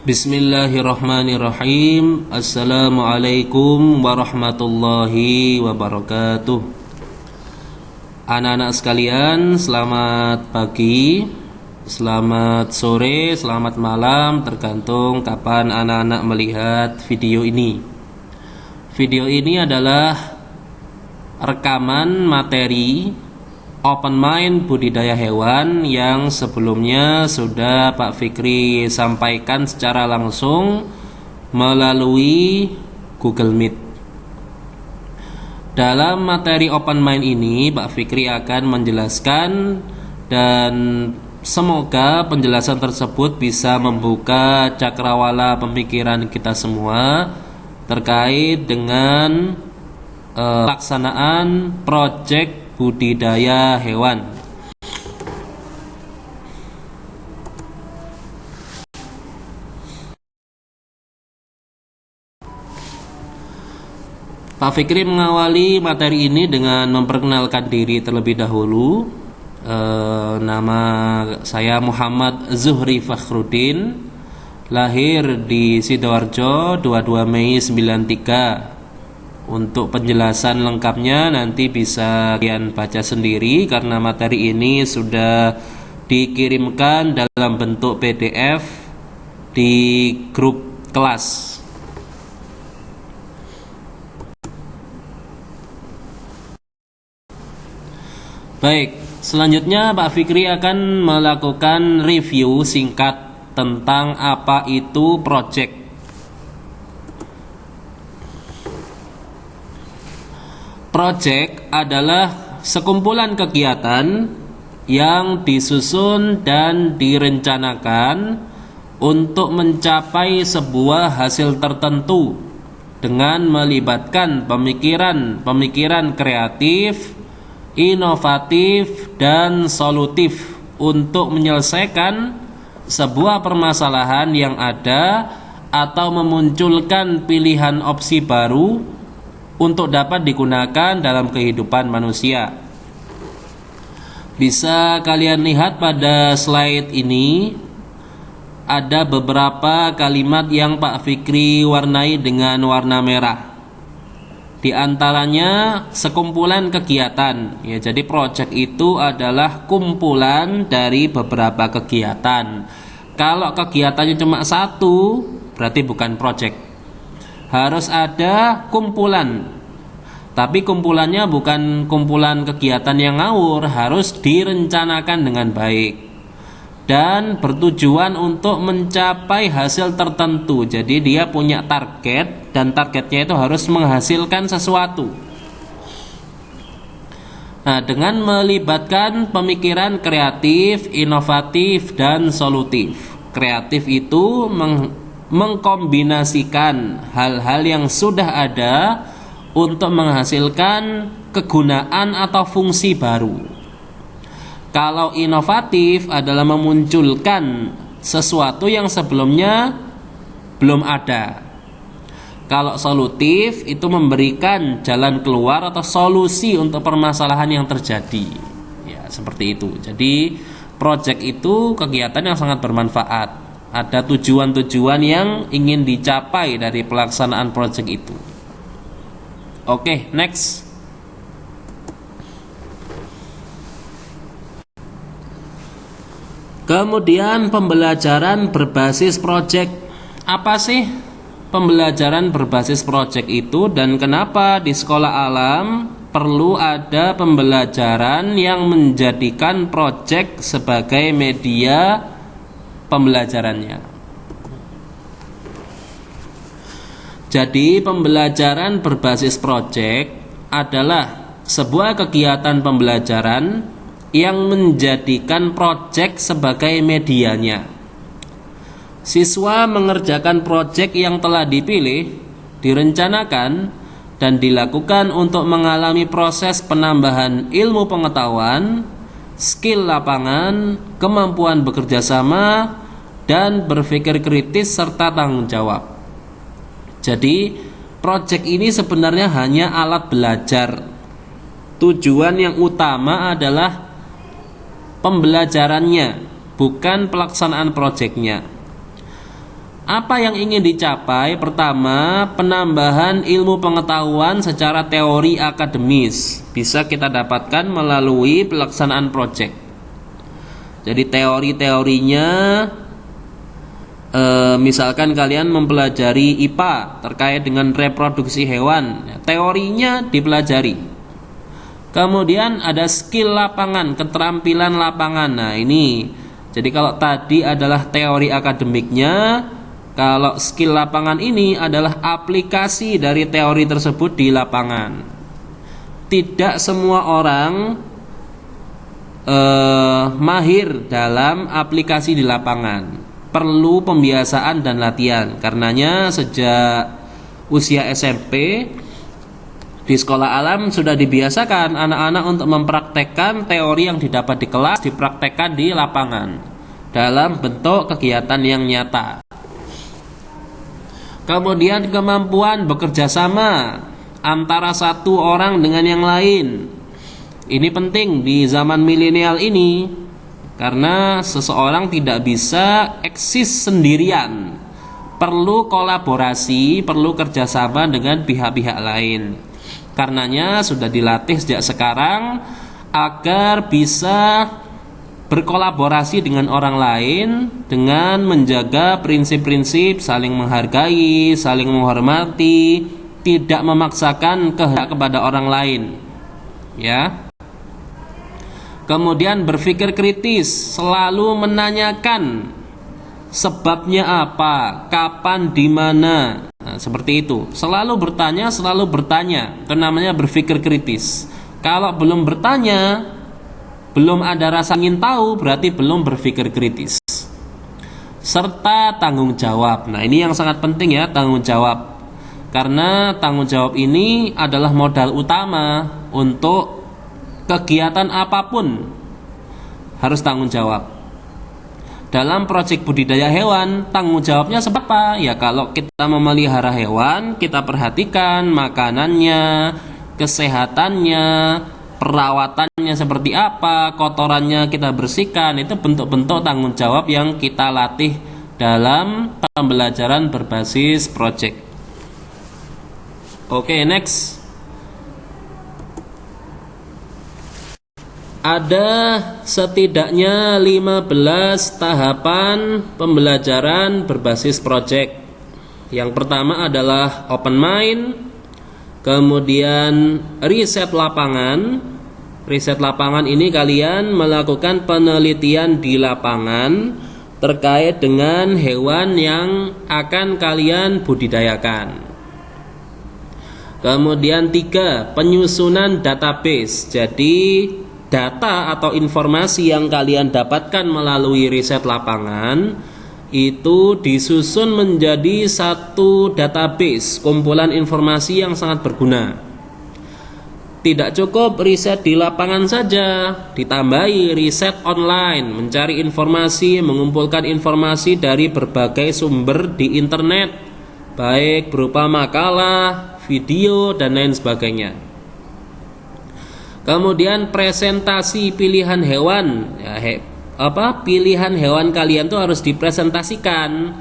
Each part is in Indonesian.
Bismillahirrahmanirrahim. Assalamualaikum warahmatullahi wabarakatuh. Anak-anak sekalian, selamat pagi, selamat sore, selamat malam, tergantung kapan anak-anak melihat video ini. Video ini adalah rekaman materi Open Mind Budidaya Hewan yang sebelumnya sudah Pak Fikri sampaikan secara langsung melalui Google Meet. Dalam materi Open Mind ini Pak Fikri akan menjelaskan, dan semoga penjelasan tersebut bisa membuka cakrawala pemikiran kita semua terkait dengan pelaksanaan proyek budidaya hewan. Pak Fikri mengawali materi ini dengan memperkenalkan diri terlebih dahulu. Nama saya Muhammad Zuhri Fakhruddin, lahir di Sidoarjo 22 Mei 93. Untuk penjelasan lengkapnya nanti bisa kalian baca sendiri karena materi ini sudah dikirimkan dalam bentuk PDF di grup kelas. Baik, selanjutnya Pak Fikri akan melakukan review singkat tentang apa itu project. Project adalah sekumpulan kegiatan yang disusun dan direncanakan untuk mencapai sebuah hasil tertentu dengan melibatkan pemikiran kreatif, inovatif, dan solutif untuk menyelesaikan sebuah permasalahan yang ada atau memunculkan pilihan opsi baru untuk dapat digunakan dalam kehidupan manusia. Bisa kalian lihat pada slide ini, ada beberapa kalimat yang Pak Fikri warnai dengan warna merah. Di antaranya sekumpulan kegiatan. Ya, jadi project itu adalah kumpulan dari beberapa kegiatan. Kalau kegiatannya cuma satu, berarti bukan project. Harus ada kumpulan, tapi kumpulannya bukan kumpulan kegiatan yang ngawur, harus direncanakan dengan baik dan bertujuan untuk mencapai hasil tertentu. Jadi dia punya target, dan targetnya itu harus menghasilkan sesuatu. Nah, dengan melibatkan pemikiran kreatif, inovatif, dan solutif. Kreatif itu mengkombinasikan hal-hal yang sudah ada untuk menghasilkan kegunaan atau fungsi baru. Kalau inovatif adalah memunculkan sesuatu yang sebelumnya belum ada. Kalau solutif itu memberikan jalan keluar atau solusi untuk permasalahan yang terjadi. Ya, seperti itu. Jadi project itu kegiatan yang sangat bermanfaat. Ada tujuan-tujuan yang ingin dicapai dari pelaksanaan proyek itu. Oke, next. Kemudian pembelajaran berbasis proyek. Apa sih pembelajaran berbasis proyek itu, dan kenapa di sekolah alam perlu ada pembelajaran yang menjadikan proyek sebagai media pembelajarannya? Jadi pembelajaran berbasis proyek adalah sebuah kegiatan pembelajaran yang menjadikan proyek sebagai medianya. Siswa mengerjakan proyek yang telah dipilih, direncanakan, dan dilakukan untuk mengalami proses penambahan ilmu pengetahuan, skill lapangan, kemampuan bekerja sama, dan berpikir kritis serta tanggung jawab. Jadi proyek ini sebenarnya hanya alat belajar. Tujuan yang utama adalah pembelajarannya, bukan pelaksanaan proyeknya. Apa yang ingin dicapai? Pertama, penambahan ilmu pengetahuan secara teori akademis bisa kita dapatkan melalui pelaksanaan proyek. Jadi teori-teorinya, misalkan kalian mempelajari IPA terkait dengan reproduksi hewan, teorinya dipelajari. Kemudian ada skill lapangan, keterampilan lapangan. Nah ini, jadi kalau tadi adalah teori akademiknya, kalau skill lapangan ini adalah aplikasi dari teori tersebut di lapangan. Tidak semua orang mahir dalam aplikasi di lapangan. Perlu pembiasaan dan latihan. Karenanya sejak usia SMP di sekolah alam sudah dibiasakan anak-anak untuk mempraktekkan teori yang didapat di kelas, dipraktekkan di lapangan dalam bentuk kegiatan yang nyata. Kemudian kemampuan bekerja sama antara satu orang dengan yang lain. Ini penting di zaman milenial ini, karena seseorang tidak bisa eksis sendirian. Perlu kolaborasi, perlu kerjasama dengan pihak-pihak lain. Karenanya sudah dilatih sejak sekarang agar bisa berkolaborasi dengan orang lain dengan menjaga prinsip-prinsip saling menghargai, saling menghormati, tidak memaksakan kehendak kepada orang lain. Ya. Kemudian berpikir kritis, selalu menanyakan sebabnya apa, kapan, di mana. Nah, seperti itu. Selalu bertanya. Itu namanya berpikir kritis. Kalau belum bertanya, belum ada rasa ingin tahu, berarti belum berpikir kritis. Serta tanggung jawab. Nah ini yang sangat penting ya, tanggung jawab. Karena tanggung jawab ini adalah modal utama untuk kegiatan apapun. Harus tanggung jawab. Dalam proyek budidaya hewan, tanggung jawabnya seberapa? Ya kalau kita memelihara hewan, kita perhatikan makanannya, kesehatannya, perawatannya seperti apa, kotorannya kita bersihkan. Itu bentuk-bentuk tanggung jawab yang kita latih dalam pembelajaran berbasis project. Oke, next. Ada setidaknya 15 tahapan pembelajaran berbasis project. Yang pertama adalah open mind, kemudian riset lapangan. Riset lapangan ini kalian melakukan penelitian di lapangan terkait dengan hewan yang akan kalian budidayakan. Kemudian 3, penyusunan database. Jadi data atau informasi yang kalian dapatkan melalui riset lapangan itu disusun menjadi satu database, kumpulan informasi yang sangat berguna. Tidak cukup riset di lapangan saja, ditambahi riset online, mencari informasi, mengumpulkan informasi dari berbagai sumber di internet, baik berupa makalah, video, dan lain sebagainya. Kemudian presentasi pilihan hewan, pilihan hewan kalian tuh harus dipresentasikan.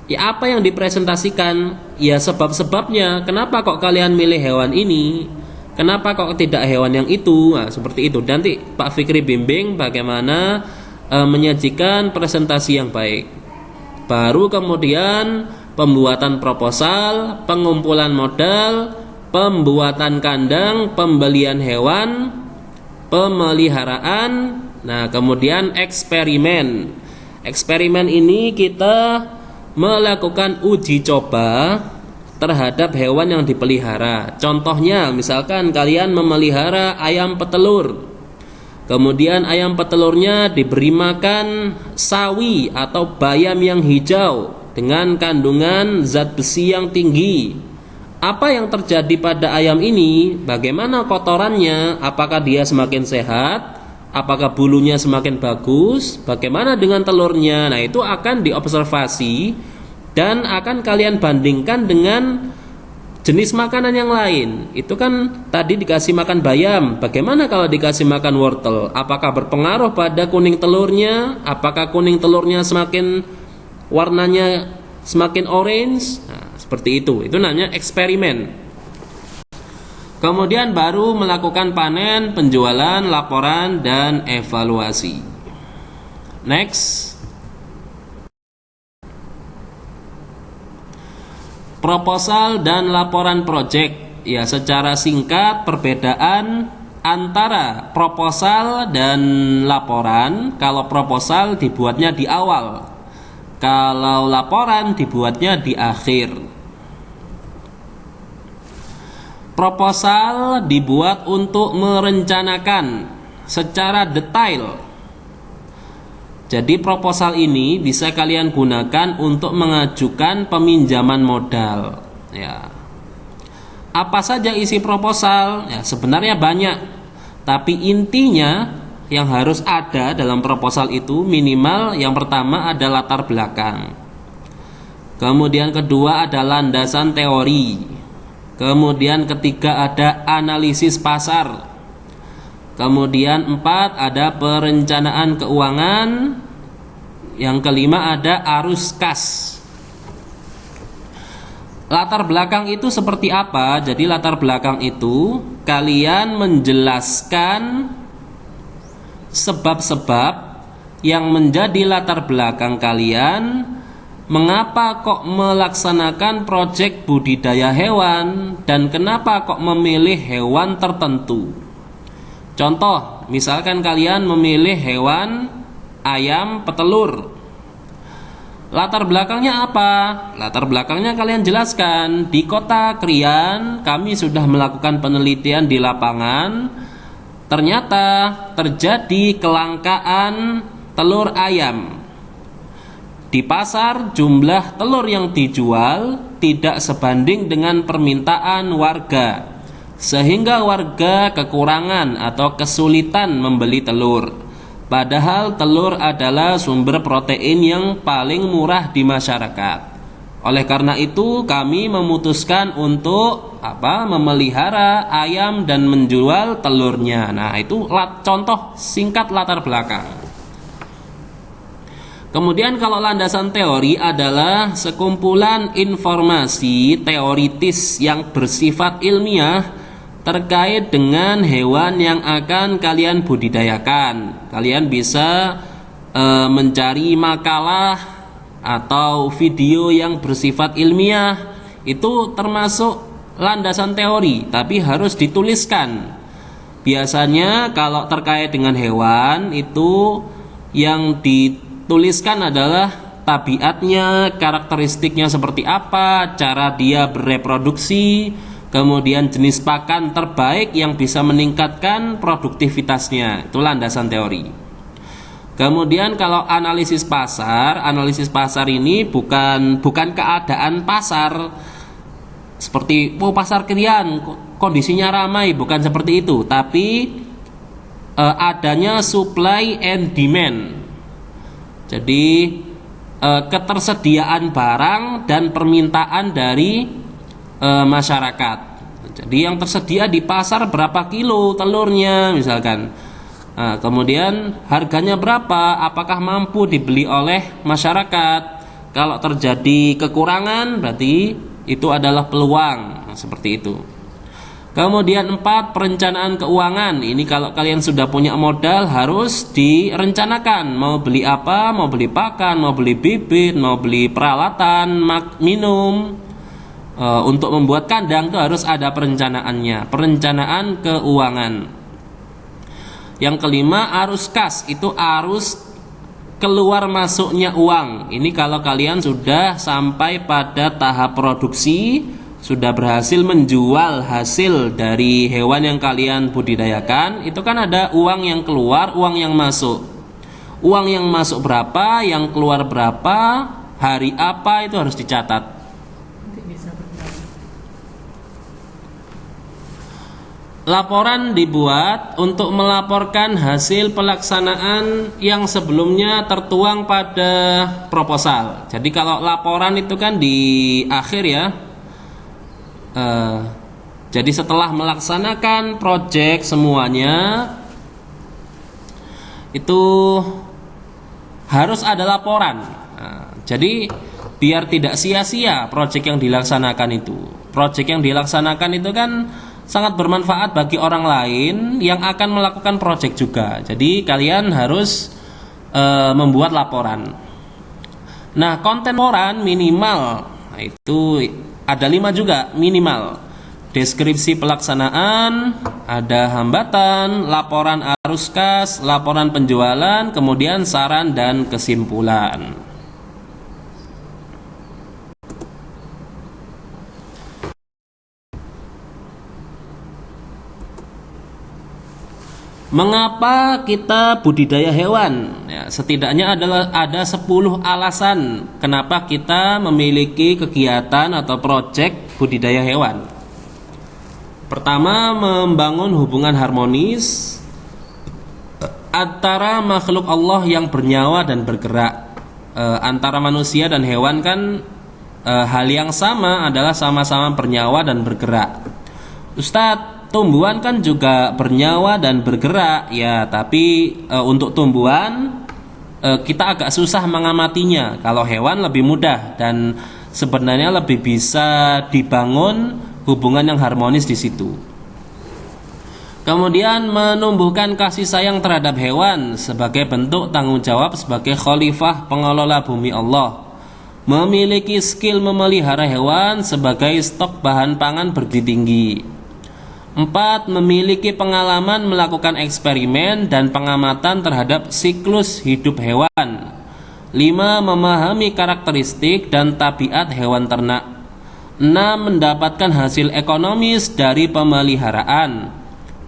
Ya apa yang dipresentasikan? Ya sebab-sebabnya. Kenapa kok kalian milih hewan ini? Kenapa kok tidak hewan yang itu? Nah, seperti itu. Nanti Pak Fikri bimbing bagaimana menyajikan presentasi yang baik. Baru kemudian pembuatan proposal, pengumpulan modal, pembuatan kandang, pembelian hewan, pemeliharaan. Nah, kemudian eksperimen. Eksperimen ini kita melakukan uji coba terhadap hewan yang dipelihara. Contohnya, misalkan kalian memelihara ayam petelur. Kemudian ayam petelurnya diberi makan sawi atau bayam yang hijau dengan kandungan zat besi yang tinggi. Apa yang terjadi pada ayam ini? Bagaimana kotorannya? Apakah dia semakin sehat? Apakah bulunya semakin bagus? Bagaimana dengan telurnya? Nah, itu akan diobservasi dan akan kalian bandingkan dengan jenis makanan yang lain. Itu kan tadi dikasih makan bayam. Bagaimana kalau dikasih makan wortel? Apakah berpengaruh pada kuning telurnya? Apakah kuning telurnya semakin warnanya semakin orange. Nah, seperti itu. Itu namanya eksperimen. Kemudian baru melakukan panen, penjualan, laporan, dan evaluasi. Next. Proposal dan laporan project. Ya, secara singkat perbedaan antara proposal dan laporan. Kalau proposal dibuatnya di awal, kalau laporan dibuatnya di akhir. Proposal dibuat untuk merencanakan secara detail. Jadi proposal ini bisa kalian gunakan untuk mengajukan peminjaman modal. Ya. Apa saja isi proposal? Ya, sebenarnya banyak. Tapi intinya yang harus ada dalam proposal itu minimal yang pertama ada latar belakang. Kemudian kedua ada landasan teori. Kemudian ketiga ada analisis pasar. Kemudian 4 ada perencanaan keuangan. Yang kelima ada arus kas. Latar belakang itu seperti apa? Jadi latar belakang itu kalian menjelaskan sebab-sebab yang menjadi latar belakang kalian mengapa kok melaksanakan proyek budidaya hewan dan kenapa kok memilih hewan tertentu. Contoh, misalkan kalian memilih hewan ayam petelur. Latar belakangnya apa? Latar belakangnya kalian jelaskan. Di kota Krian, kami sudah melakukan penelitian di lapangan. Ternyata terjadi kelangkaan telur ayam. Di pasar, jumlah telur yang dijual tidak sebanding dengan permintaan warga, sehingga warga kekurangan atau kesulitan membeli telur. Padahal telur adalah sumber protein yang paling murah di masyarakat. Oleh karena itu kami memutuskan untuk memelihara ayam dan menjual telurnya. Nah, itu contoh singkat latar belakang. Kemudian kalau landasan teori adalah sekumpulan informasi teoritis yang bersifat ilmiah terkait dengan hewan yang akan kalian budidayakan. Kalian bisa mencari makalah atau video yang bersifat ilmiah. Itu termasuk landasan teori, tapi harus dituliskan. Biasanya kalau terkait dengan hewan itu yang dituliskan adalah tabiatnya, karakteristiknya seperti apa, cara dia bereproduksi, kemudian jenis pakan terbaik yang bisa meningkatkan produktivitasnya. Itu landasan teori. Kemudian kalau analisis pasar ini bukan keadaan pasar seperti pasar Krian kondisinya ramai, bukan seperti itu, tapi adanya supply and demand. Jadi ketersediaan barang dan permintaan dari masyarakat. Jadi yang tersedia di pasar berapa kilo telurnya misalkan. Nah, kemudian harganya berapa? Apakah mampu dibeli oleh masyarakat? Kalau terjadi kekurangan berarti itu adalah peluang. Nah, seperti itu. Kemudian 4 perencanaan keuangan. Ini kalau kalian sudah punya modal harus direncanakan. Mau beli apa? Mau beli pakan, mau beli bibit, mau beli peralatan, minum. Untuk membuat kandang itu harus ada perencanaannya, perencanaan keuangan. Yang kelima arus kas, itu arus keluar masuknya uang. Ini kalau kalian sudah sampai pada tahap produksi, sudah berhasil menjual hasil dari hewan yang kalian budidayakan, itu kan ada uang yang keluar, uang yang masuk. Uang yang masuk berapa, yang keluar berapa, hari apa, itu harus dicatat. Laporan dibuat untuk melaporkan hasil pelaksanaan yang sebelumnya tertuang pada proposal. Jadi kalau laporan itu kan di akhir ya. Jadi setelah melaksanakan proyek semuanya itu harus ada laporan. Jadi biar tidak sia-sia proyek yang dilaksanakan itu. Proyek yang dilaksanakan itu kan sangat bermanfaat bagi orang lain yang akan melakukan proyek juga. Jadi kalian harus membuat laporan. Nah, konten laporan minimal itu ada 5 juga minimal. Deskripsi pelaksanaan, ada hambatan, laporan arus kas, laporan penjualan, kemudian saran dan kesimpulan. Mengapa kita budidaya hewan? Ya, setidaknya ada 10 alasan kenapa kita memiliki kegiatan atau proyek budidaya hewan. Pertama, membangun hubungan harmonis antara makhluk Allah yang bernyawa dan bergerak. Antara manusia dan hewan kan hal yang sama adalah sama-sama bernyawa dan bergerak. Ustadz, tumbuhan kan juga bernyawa dan bergerak ya, tapi untuk tumbuhan kita agak susah mengamatinya. Kalau hewan lebih mudah dan sebenarnya lebih bisa dibangun hubungan yang harmonis di situ. Kemudian menumbuhkan kasih sayang terhadap hewan sebagai bentuk tanggung jawab sebagai khalifah pengelola bumi Allah. Memiliki skill memelihara hewan sebagai stok bahan pangan berdiri tinggi. 4. Memiliki pengalaman melakukan eksperimen dan pengamatan terhadap siklus hidup hewan. 5. Memahami karakteristik dan tabiat hewan ternak. 6. Mendapatkan hasil ekonomis dari pemeliharaan.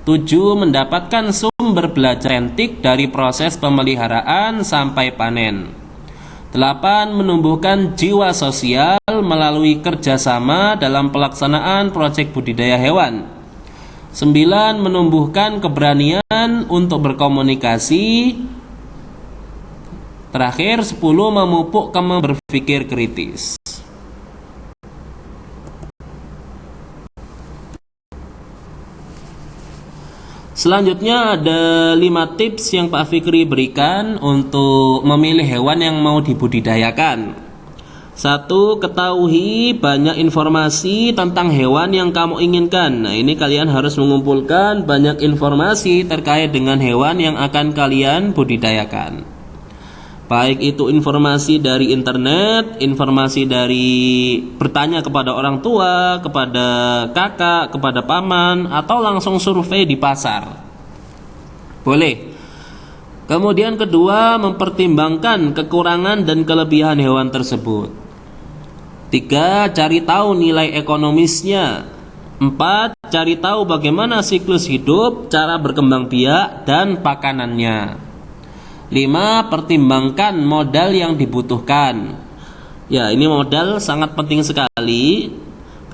7. Mendapatkan sumber belajar otentik dari proses pemeliharaan sampai panen. 8. Menumbuhkan jiwa sosial melalui kerjasama dalam pelaksanaan proyek budidaya hewan. 9. Menumbuhkan keberanian untuk berkomunikasi. Terakhir 10. Memupuk kemampuan berpikir kritis. Selanjutnya ada 5 tips yang Pak Fikri berikan untuk memilih hewan yang mau dibudidayakan. 1. Ketahui banyak informasi tentang hewan yang kamu inginkan. Nah, ini kalian harus mengumpulkan banyak informasi terkait dengan hewan yang akan kalian budidayakan. Baik itu informasi dari internet, informasi dari bertanya kepada orang tua, kepada kakak, kepada paman, atau langsung survei di pasar. Boleh. Kemudian kedua, mempertimbangkan kekurangan dan kelebihan hewan tersebut. 3. Cari tahu nilai ekonomisnya. 4. Cari tahu bagaimana siklus hidup, cara berkembang biak, dan pakanannya. 5. Pertimbangkan modal yang dibutuhkan. Ya, ini modal sangat penting sekali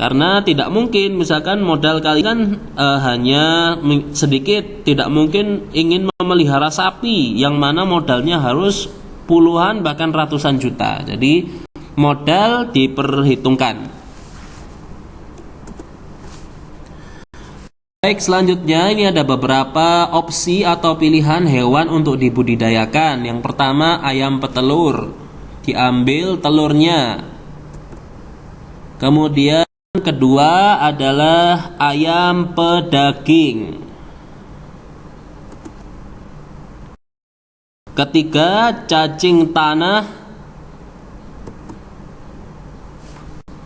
karena tidak mungkin misalkan modal kalian hanya sedikit, tidak mungkin ingin memelihara sapi yang mana modalnya harus puluhan bahkan ratusan juta. Jadi modal diperhitungkan. Baik, selanjutnya ini ada beberapa opsi atau pilihan hewan untuk dibudidayakan. Yang pertama, ayam petelur. Diambil telurnya. Kemudian kedua adalah ayam pedaging. Ketiga, cacing tanah.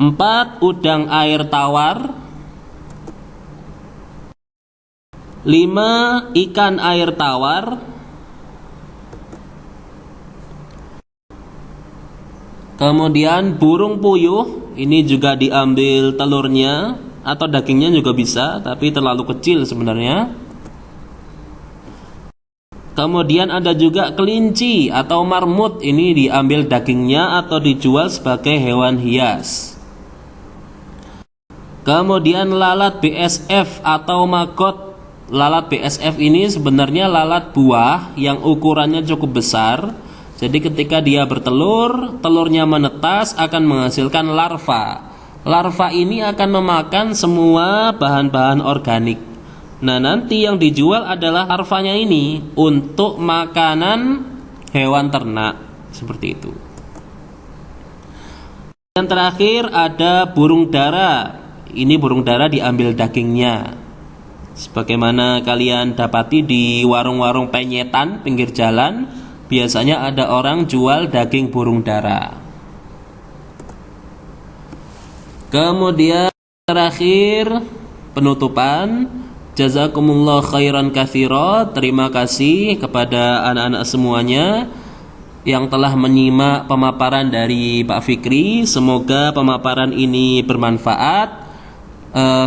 4. Udang air tawar. 5. Ikan air tawar. Kemudian burung puyuh, ini juga diambil telurnya atau dagingnya juga bisa, tapi terlalu kecil sebenarnya. Kemudian ada juga kelinci atau marmut, ini diambil dagingnya atau dijual sebagai hewan hias. Kemudian lalat BSF atau maggot. Lalat BSF ini sebenarnya lalat buah yang ukurannya cukup besar. Jadi ketika dia bertelur, telurnya menetas akan menghasilkan larva. Larva ini akan memakan semua bahan-bahan organik. Nah, nanti yang dijual adalah larvanya ini untuk makanan hewan ternak. Seperti itu. Yang terakhir ada burung dara. Ini burung dara diambil dagingnya. Sebagaimana kalian dapati di warung-warung penyetan pinggir jalan, biasanya ada orang jual daging burung dara. Kemudian terakhir penutupan, jazakumullah khairan katsira. Terima kasih kepada anak-anak semuanya yang telah menyimak pemaparan dari Pak Fikri. Semoga pemaparan ini bermanfaat.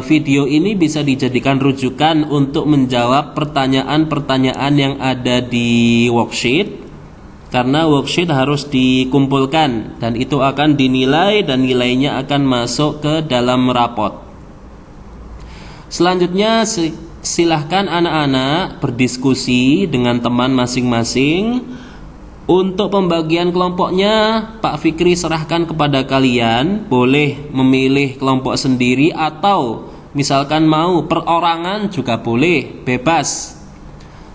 Video ini bisa dijadikan rujukan untuk menjawab pertanyaan-pertanyaan yang ada di worksheet, karena worksheet harus dikumpulkan dan itu akan dinilai dan nilainya akan masuk ke dalam rapot. Selanjutnya silahkan anak-anak berdiskusi dengan teman masing-masing. Untuk pembagian kelompoknya Pak Fikri serahkan kepada kalian. Boleh memilih kelompok sendiri atau misalkan mau perorangan juga boleh, bebas.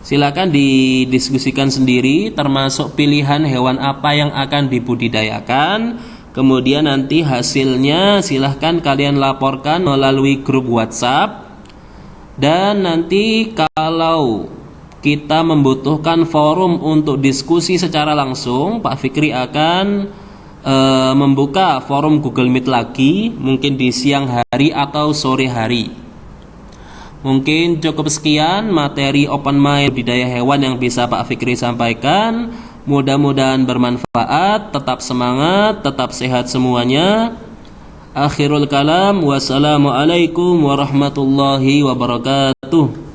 Silakan didiskusikan sendiri, termasuk pilihan hewan apa yang akan dibudidayakan. Kemudian nanti hasilnya silahkan kalian laporkan melalui grup WhatsApp. Dan nanti kalau kita membutuhkan forum untuk diskusi secara langsung, Pak Fikri akan membuka forum Google Meet lagi, mungkin di siang hari atau sore hari. Mungkin cukup sekian materi open mind budidaya hewan yang bisa Pak Fikri sampaikan. Mudah-mudahan bermanfaat. Tetap semangat, tetap sehat semuanya. Akhirul kalam, wassalamualaikum warahmatullahi wabarakatuh.